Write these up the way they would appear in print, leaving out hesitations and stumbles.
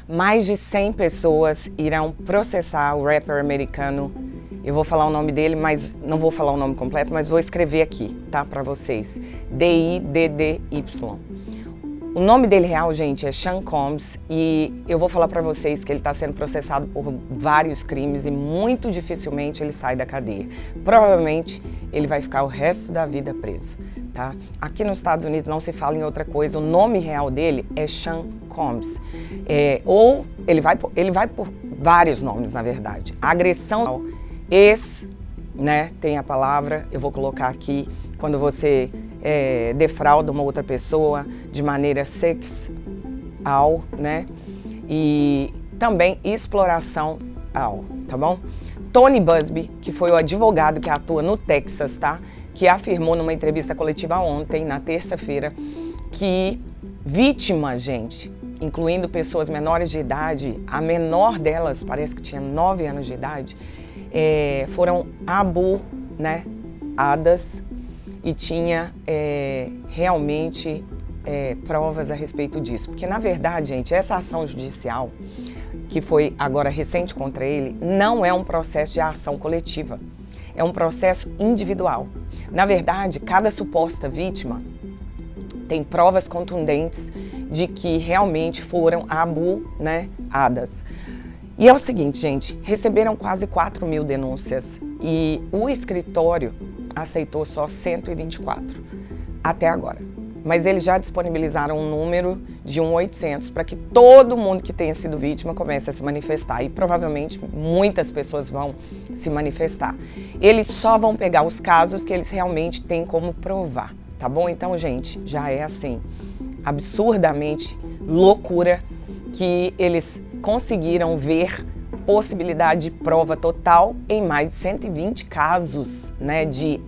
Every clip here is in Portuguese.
Mais de 100 pessoas irão processar o rapper americano. Eu vou falar o nome dele, mas não vou falar o nome completo, mas vou escrever aqui, tá, para vocês. D-I-D-D-Y. O nome dele real, gente, é Sean Combs, e eu vou falar para vocês que ele está sendo processado por vários crimes e muito dificilmente ele sai da cadeia. Provavelmente ele vai ficar o resto da vida preso, tá? Aqui nos Estados Unidos não se fala em outra coisa, o nome real dele é Sean Combs. Ou ele vai por vários nomes, na verdade. Agressão, né, tem a palavra, eu vou colocar aqui, quando você defrauda uma outra pessoa de maneira sexual, né? E também exploração, tá bom? Tony Buzbee, que foi o advogado que atua no Texas, tá? Que afirmou numa entrevista coletiva ontem, na terça-feira, que vítima, gente, incluindo pessoas menores de idade, a menor delas parece que tinha 9 anos de idade, foram abusadas e tinha realmente provas a respeito disso. Porque, na verdade, gente, essa ação judicial, que foi agora recente contra ele, não é um processo de ação coletiva. É um processo individual. Na verdade, cada suposta vítima tem provas contundentes de que realmente foram abusadas. E é o seguinte, gente, receberam quase 4.000 denúncias e o escritório aceitou só 124 até agora. Mas eles já disponibilizaram um número de 1.800 para que todo mundo que tenha sido vítima comece a se manifestar. E provavelmente muitas pessoas vão se manifestar. Eles só vão pegar os casos que eles realmente têm como provar, tá bom? Então, gente, já é assim, absurdamente loucura que eles conseguiram ver possibilidade de prova total em mais de 120 casos, né, de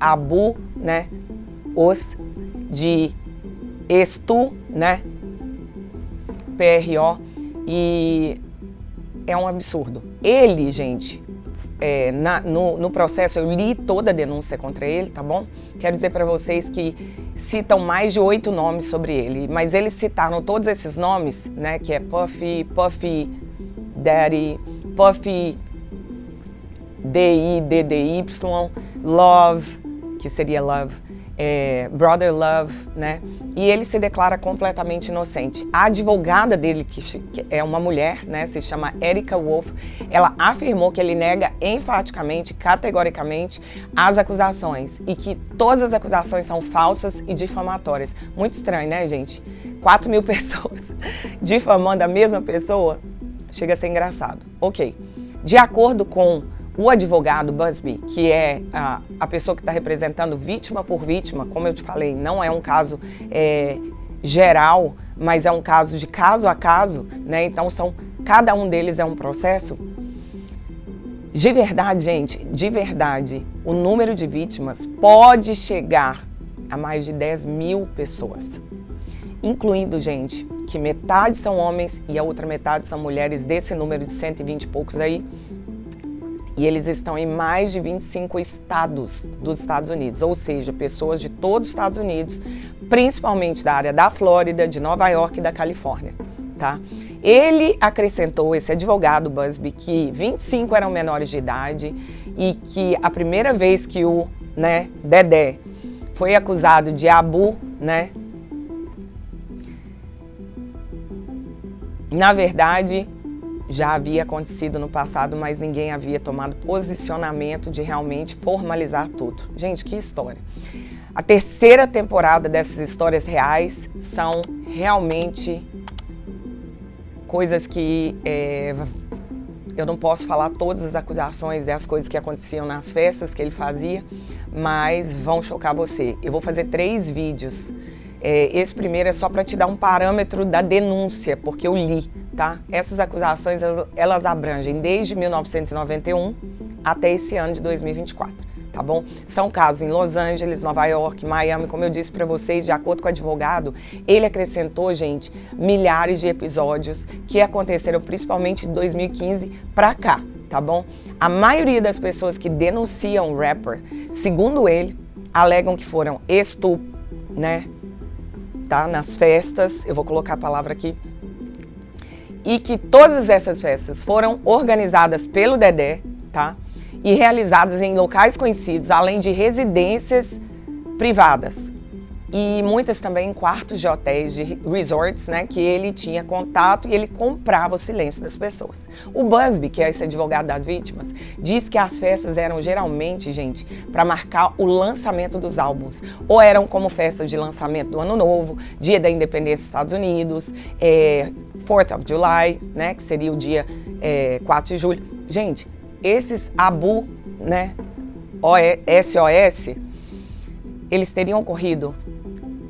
de estu, né, PRO, e é um absurdo. Ele, gente, no processo eu li toda a denúncia contra ele, tá bom? Quero dizer para vocês que citam mais de 8 nomes sobre ele, mas eles citaram todos esses nomes, né, que é Puffy Daddy, Puffy D-I-D-D-Y, Love, que seria Love, Brother Love, né? E ele se declara completamente inocente. A advogada dele, que é uma mulher, né, se chama Erica Wolf, ela afirmou que ele nega enfaticamente, categoricamente, as acusações e que todas as acusações são falsas e difamatórias. Muito estranho, né, gente? 4.000 pessoas difamando a mesma pessoa, chega a ser engraçado. Ok. De acordo com o advogado Buzbee, que é a pessoa que está representando vítima por vítima, como eu te falei, não é um caso geral, mas é um caso de caso a caso, né? Então cada um deles é um processo. De verdade, gente, de verdade, o número de vítimas pode chegar a mais de 10.000 pessoas, incluindo, gente, que metade são homens e a outra metade são mulheres, desse número de 120 e poucos aí. E eles estão em mais de 25 estados dos Estados Unidos, ou seja, pessoas de todos os Estados Unidos, principalmente da área da Flórida, de Nova York e da Califórnia, tá? Ele acrescentou, esse advogado Buzbee, que 25 eram menores de idade e que a primeira vez que o Dedé foi acusado de na verdade, já havia acontecido no passado, mas ninguém havia tomado posicionamento de realmente formalizar tudo. Gente, que história. A terceira temporada dessas histórias reais são realmente coisas que eu não posso falar todas as acusações e as coisas que aconteciam nas festas que ele fazia, mas vão chocar você. Eu vou fazer 3 vídeos. Esse primeiro é só para te dar um parâmetro da denúncia, porque eu li, tá? Essas acusações, elas abrangem desde 1991 até esse ano de 2024, tá bom? São casos em Los Angeles, Nova York, Miami, como eu disse para vocês, de acordo com o advogado, ele acrescentou, gente, milhares de episódios que aconteceram principalmente de 2015 para cá, tá bom? A maioria das pessoas que denunciam o rapper, segundo ele, alegam que foram tá? Nas festas, eu vou colocar a palavra aqui, e que todas essas festas foram organizadas pelo Dedé, tá? E realizadas em locais conhecidos, além de residências privadas. E muitas também em quartos de hotéis, de resorts, né, que ele tinha contato e ele comprava o silêncio das pessoas. O Busby, que é esse advogado das vítimas, diz que as festas eram geralmente, gente, para marcar o lançamento dos álbuns. Ou eram como festas de lançamento do Ano Novo, Dia da Independência dos Estados Unidos, 4th of July, né, que seria o dia 4 de julho. Gente, esses ABU, né, SOS, eles teriam ocorrido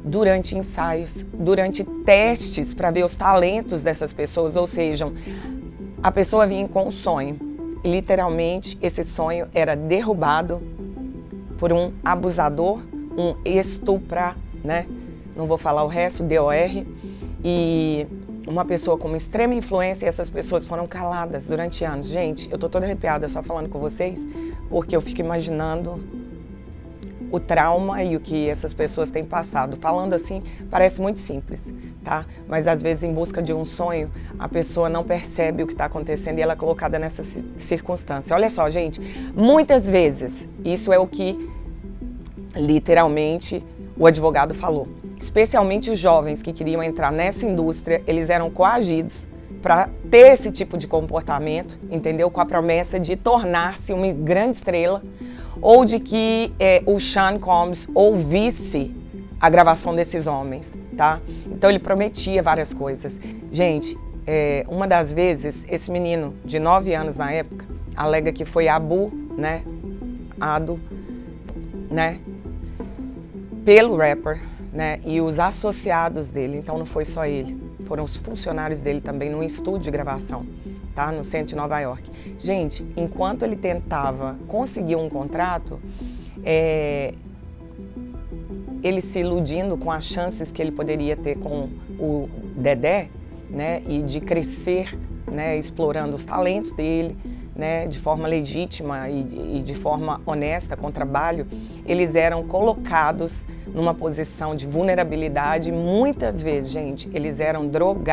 durante ensaios, durante testes para ver os talentos dessas pessoas, ou seja, a pessoa vinha com um sonho e literalmente esse sonho era derrubado por um abusador, um estupra, né? Não vou falar o resto, DOR, e uma pessoa com uma extrema influência, e essas pessoas foram caladas durante anos. Gente, eu tô toda arrepiada só falando com vocês, porque eu fico imaginando o trauma e o que essas pessoas têm passado. Falando assim, parece muito simples, tá? Mas às vezes, em busca de um sonho, a pessoa não percebe o que está acontecendo e ela é colocada nessa circunstância. Olha só, gente, muitas vezes, isso é o que literalmente o advogado falou. Especialmente os jovens que queriam entrar nessa indústria, eles eram coagidos para ter esse tipo de comportamento, entendeu? Com a promessa de tornar-se uma grande estrela, ou de que o Sean Combs ouvisse a gravação desses homens, tá? Então ele prometia várias coisas. Gente, uma das vezes, esse menino de 9 anos na época, alega que foi Ado, né, pelo rapper, né, e os associados dele, então não foi só ele, foram os funcionários dele também num estúdio de gravação, tá, no centro de Nova York. Gente, enquanto ele tentava conseguir um contrato, ele se iludindo com as chances que ele poderia ter com o Dedé, né, e de crescer, né, explorando os talentos dele, né, de forma legítima e de forma honesta, com trabalho, eles eram colocados numa posição de vulnerabilidade. Muitas vezes, gente, eles eram DOS,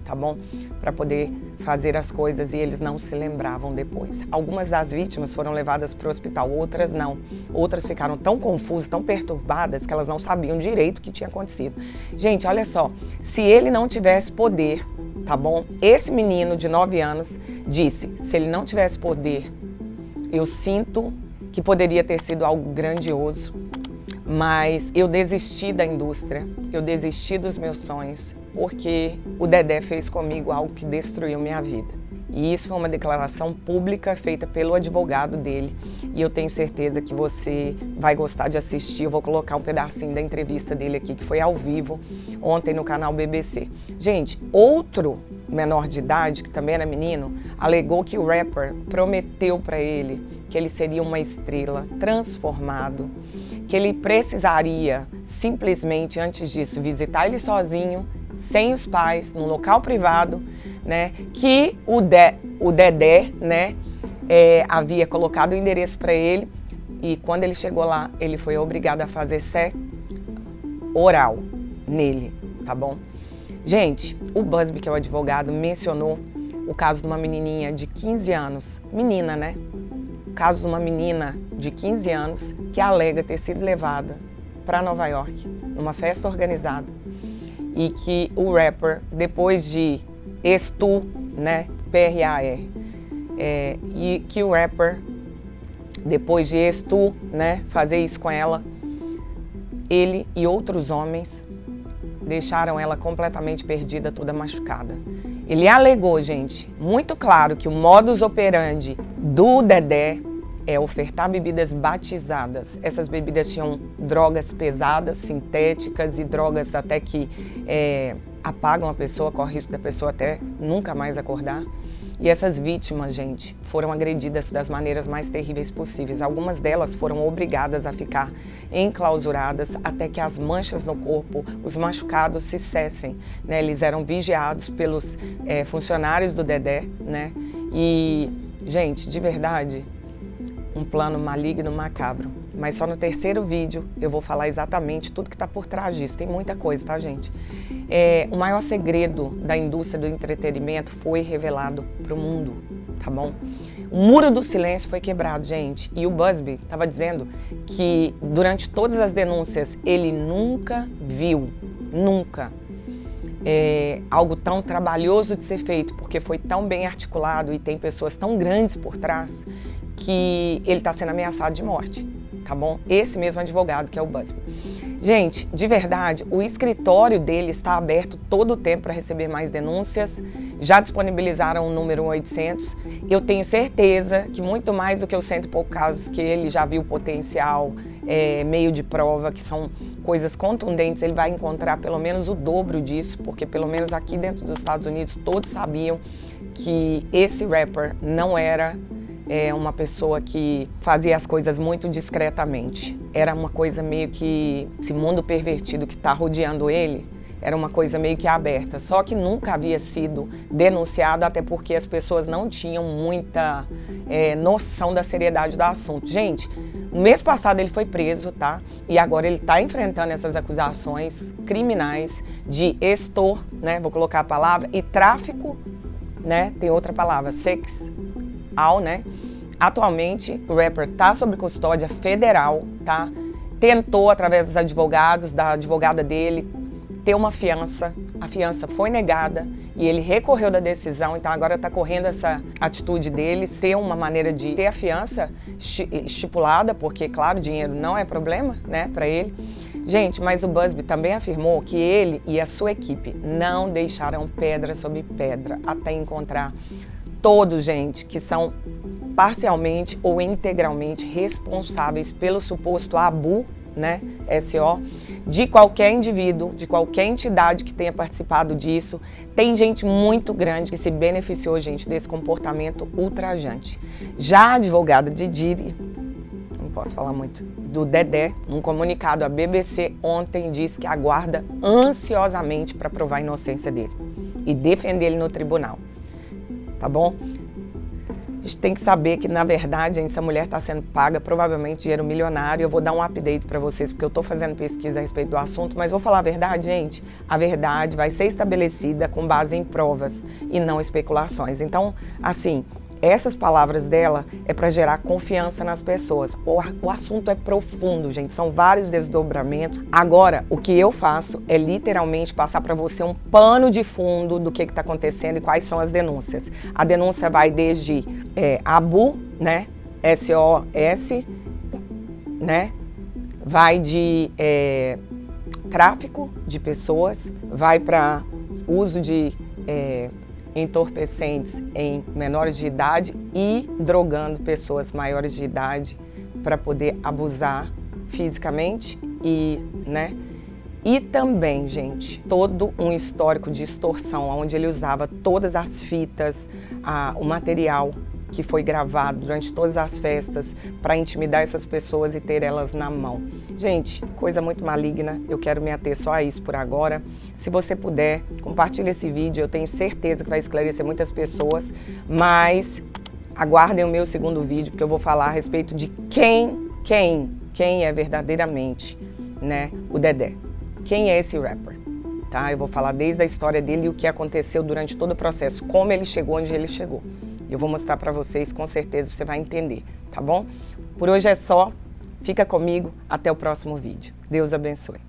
tá bom? Para poder fazer as coisas e eles não se lembravam depois. Algumas das vítimas foram levadas para o hospital, outras não. Outras ficaram tão confusas, tão perturbadas, que elas não sabiam direito o que tinha acontecido. Gente, olha só, se ele não tivesse poder, tá bom? Esse menino de 9 anos disse, se ele não tivesse poder, eu sinto que poderia ter sido algo grandioso, mas eu desisti da indústria, eu desisti dos meus sonhos, porque o Dedé fez comigo algo que destruiu minha vida. E isso foi uma declaração pública feita pelo advogado dele. E eu tenho certeza que você vai gostar de assistir. Eu vou colocar um pedacinho da entrevista dele aqui, que foi ao vivo, ontem no canal BBC. Gente, outro menor de idade, que também era menino, alegou que o rapper prometeu para ele que ele seria uma estrela, transformado, que ele precisaria simplesmente, antes disso, visitar ele sozinho, sem os pais, num local privado, né, que o Dedé, né, havia colocado o endereço para ele, e quando ele chegou lá, ele foi obrigado a fazer sexo oral nele, tá bom? Gente, o Busby, que é o advogado, mencionou o caso de uma menininha de 15 anos, menina, né? O caso de uma menina de 15 anos que alega ter sido levada para Nova York, numa festa organizada, e que o rapper, depois de né, PRAR, e que o rapper, depois de né, fazer isso com ela, ele e outros homens deixaram ela completamente perdida, toda machucada. Ele alegou, gente, muito claro que o modus operandi do Dedé é ofertar bebidas batizadas. Essas bebidas tinham drogas pesadas, sintéticas e drogas até que apagam a pessoa, corre o risco da pessoa até nunca mais acordar. E essas vítimas, gente, foram agredidas das maneiras mais terríveis possíveis. Algumas delas foram obrigadas a ficar enclausuradas até que as manchas no corpo, os machucados se cessem, né? Eles eram vigiados pelos funcionários do Dedé, né? E, gente, de verdade, um plano maligno, macabro. mas só no terceiro vídeo eu vou falar exatamente tudo que está por trás disso. Tem muita coisa, tá, gente? O maior segredo da indústria do entretenimento foi revelado para o mundo, tá bom? O muro do silêncio foi quebrado, gente. E o Busby estava dizendo que durante todas as denúncias ele nunca viu, nunca, algo tão trabalhoso de ser feito, porque foi tão bem articulado e tem pessoas tão grandes por trás que ele está sendo ameaçado de morte, tá bom? Esse mesmo advogado que é o Busby. Gente, de verdade, o escritório dele está aberto todo o tempo para receber mais denúncias. Já disponibilizaram o número 800. Eu tenho certeza que muito mais do que os 100 e poucos casos que ele já viu potencial, meio de prova, que são coisas contundentes, ele vai encontrar pelo menos o dobro disso, porque pelo menos aqui dentro dos Estados Unidos todos sabiam que esse rapper não era uma pessoa que fazia as coisas muito discretamente. Era uma coisa meio que, esse mundo pervertido que está rodeando ele, era uma coisa meio que aberta. Só que nunca havia sido denunciado, até porque as pessoas não tinham muita noção da seriedade do assunto. Gente, no mês passado ele foi preso, tá? E agora ele está enfrentando essas acusações criminais de extor, né? Vou colocar a palavra, e tráfico, né? Tem outra palavra, sexual, né? Atualmente, o rapper está sob custódia federal, tá? Tentou, através dos advogados, da advogada dele, ter uma fiança. A fiança foi negada e ele recorreu da decisão, então agora está correndo essa atitude dele, ser uma maneira de ter a fiança estipulada, porque, claro, dinheiro não é problema, né, para ele. Gente, mas o Busby também afirmou que ele e a sua equipe não deixaram pedra sobre pedra até encontrar todos, gente, que são parcialmente ou integralmente responsáveis pelo suposto abuso, né, SO, de qualquer indivíduo, de qualquer entidade que tenha participado disso. Tem gente muito grande que se beneficiou, gente, desse comportamento ultrajante. Já a advogada de Diddy, não posso falar muito, do Dedé, num comunicado à BBC ontem, disse que aguarda ansiosamente para provar a inocência dele e defender ele no tribunal. Tá bom? A gente tem que saber que, na verdade, gente, essa mulher está sendo paga, provavelmente dinheiro milionário. Eu vou dar um update para vocês, porque eu estou fazendo pesquisa a respeito do assunto, mas vou falar a verdade, gente. A verdade vai ser estabelecida com base em provas e não especulações. Então, assim, essas palavras dela é para gerar confiança nas pessoas. O assunto é profundo, gente, são vários desdobramentos. Agora, o que eu faço é literalmente passar para você um pano de fundo do que está acontecendo e quais são as denúncias. A denúncia vai desde abuso, né, SOS, né, vai de tráfico de pessoas, vai para uso de entorpecentes em menores de idade e drogando pessoas maiores de idade para poder abusar fisicamente e, né? E também, gente, todo um histórico de extorsão, onde ele usava todas as fitas, o material que foi gravado durante todas as festas para intimidar essas pessoas e ter elas na mão. Gente, coisa muito maligna, eu quero me ater só a isso por agora. Se você puder, compartilhe esse vídeo, eu tenho certeza que vai esclarecer muitas pessoas, mas aguardem o meu segundo vídeo, porque eu vou falar a respeito de quem é verdadeiramente, né, o Dedé. Quem é esse rapper? Tá? Eu vou falar desde a história dele e o que aconteceu durante todo o processo, como ele chegou onde ele chegou. Eu vou mostrar para vocês, com certeza você vai entender, tá bom? Por hoje é só, fica comigo, até o próximo vídeo. Deus abençoe.